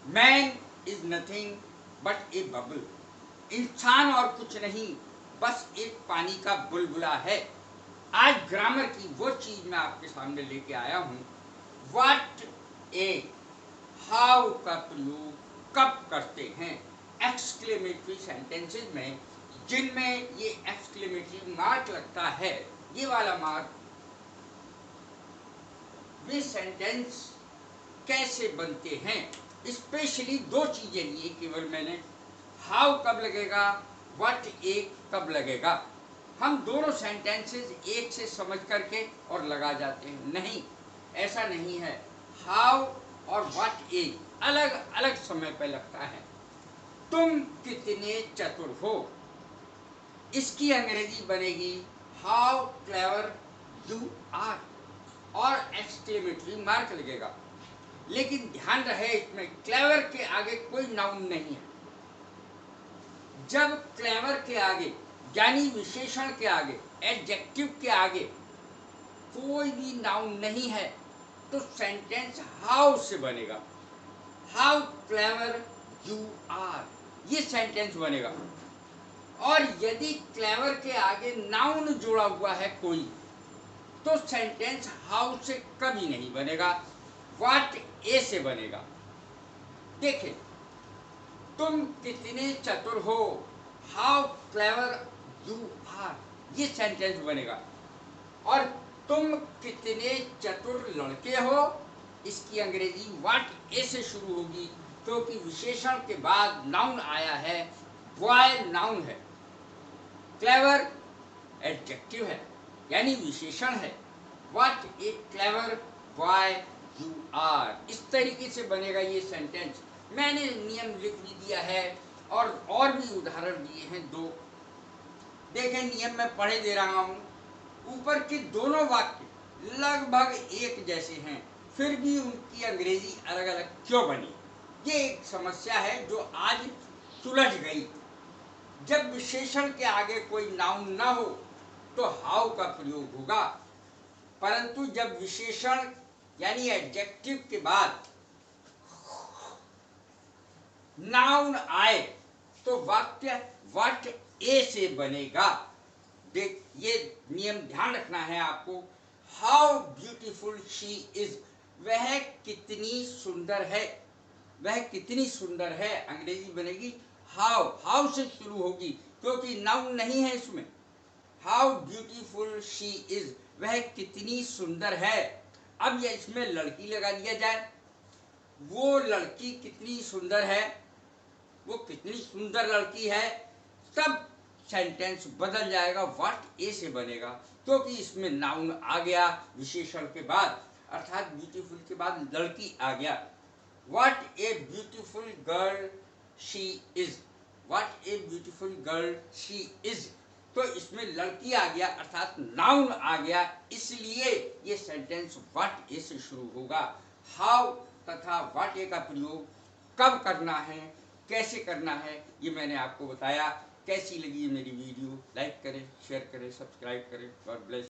Man is nothing but A bubble. इंसान और कुछ नहीं, बस एक पानी का बुलबुला है। आज ग्रामर की वो चीज मैं आपके सामने लेके आया हूं। व्हाट ए, हाउ का प्रयोग कब करते हैं एक्सक्लेमेटरी सेंटेंसेस में, जिनमें ये एक्सक्लेमेटरी मार्क लगता है, ये वाला मार्क। वे सेंटेंस कैसे बनते हैं, स्पेशली दो चीजें लिए केवल मैंने। हाउ कब लगेगा, व्हाट एक कब लगेगा। हम दोनों सेंटेंसेस एक से समझ करके और लगा जाते हैं, नहीं, ऐसा नहीं है। हाउ और व्हाट एक अलग अलग समय पर लगता है। तुम कितने चतुर हो, इसकी अंग्रेजी बनेगी हाउ क्लेवर यू आर, और एक्सक्लेमेटरी मार्क लगेगा। लेकिन ध्यान रहे, इसमें क्लेवर के आगे कोई नाउन नहीं है। जब क्लेवर के आगे यानी विशेषण के आगे, एडजेक्टिव के आगे कोई भी नाउन नहीं है, तो सेंटेंस हाउ से बनेगा। हाउ क्लेवर यू आर, ये सेंटेंस बनेगा। और यदि क्लेवर के आगे नाउन जुड़ा हुआ है कोई, तो सेंटेंस हाउ से कभी नहीं बनेगा, व्हाट ए से बनेगा। देखें, तुम कितने चतुर हो, हाउ क्लेवर यू आर, ये सेंटेंस बनेगा। और तुम कितने चतुर लड़के हो, इसकी अंग्रेजी व्हाट ए से शुरू होगी, क्योंकि विशेषण के बाद नाउन आया है, बॉय नाउन है, क्लेवर एडजेक्टिव है यानी विशेषण है। What a clever boy you are, इस तरीके से बनेगा ये सेंटेंस। मैंने नियम लिख भी दिया है और भी उदाहरण दिए हैं दो। देखें, नियम में पढ़े दे रहा हूं। ऊपर के दोनों वाक्य लगभग एक जैसे हैं, फिर भी उनकी अंग्रेजी अलग अलग क्यों बनी, ये एक समस्या है जो आज सुलझ गई। जब विशेषण के आगे कोई नाउन ना हो तो हाउ का प्रयोग होगा, परंतु जब विशेषण यानी एडजेक्टिव के बाद नाउन आए तो वाक्य व्हाट ए से बनेगा। देख, ये नियम ध्यान रखना है आपको। हाउ ब्यूटीफुल शी इज, वह कितनी सुंदर है, वह कितनी सुंदर है, अंग्रेजी बनेगी हाउ। हाउ से शुरू होगी क्योंकि नाउन नहीं है इसमें। हाउ ब्यूटीफुल शी इज, वह कितनी सुंदर है। अब यह इसमें लड़की लगा दिया जाए, वो लड़की कितनी सुंदर है, वो कितनी सुंदर लड़की है, तब सेंटेंस बदल जाएगा, व्हाट ए से बनेगा, क्योंकि इसमें नाउन आ गया विशेषण के बाद, अर्थात ब्यूटीफुल के बाद लड़की आ गया। What a beautiful girl she is, what a beautiful girl she is, तो इसमें लड़की आ गया अर्थात नाउन आ गया, इसलिए ये सेंटेंस व्हाट ए से शुरू होगा। हाउ तथा व्हाट ए का प्रयोग कब करना है, कैसे करना है, ये मैंने आपको बताया। कैसी लगी मेरी वीडियो, लाइक करें, शेयर करें, सब्सक्राइब करें। God bless.